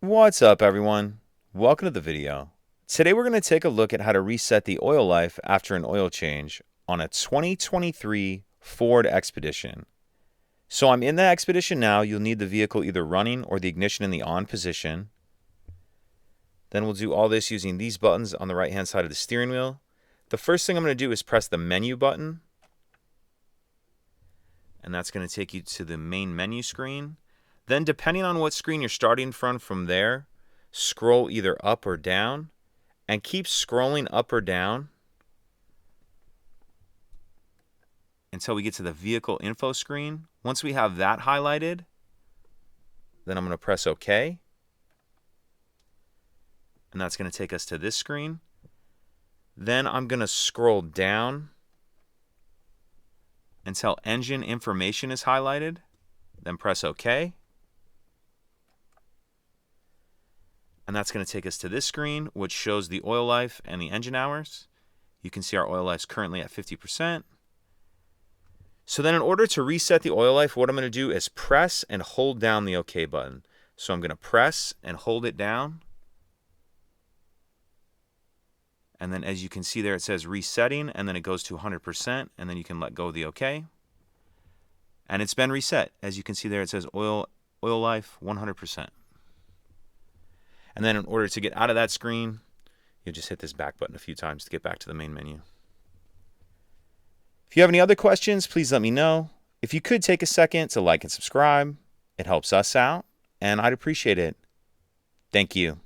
What's up, everyone? Welcome to the video. Today we're going to take a look at how to reset the oil life after an oil change on a 2023 Ford Expedition. So I'm in the Expedition now. You'll need the vehicle either running or the ignition in the on position. Then we'll do all this using these buttons on the right hand side of the steering wheel. The first thing I'm going to do is press the menu button, and that's going to take you to the main menu screen. Then, depending on what screen you're starting from there, scroll either up or down, and keep scrolling up or down until we get to the vehicle info screen. Once we have that highlighted, then I'm going to press OK, and that's going to take us to this screen. Then I'm going to scroll down until engine information is highlighted, then press OK. And that's going to take us to this screen, which shows the oil life and the engine hours. You can see our oil life is currently at 50%. So then in order to reset the oil life, what I'm going to do is press and hold down the OK button. So I'm going to press and hold it down. And then as you can see there, it says resetting, and then it goes to 100%, and then you can let go of the OK. And it's been reset. As you can see there, it says oil life 100%. And then in order to get out of that screen, you'll just hit this back button a few times to get back to the main menu. If you have any other questions, please let me know. If you could take a second to like and subscribe, it helps us out, and I'd appreciate it. Thank you.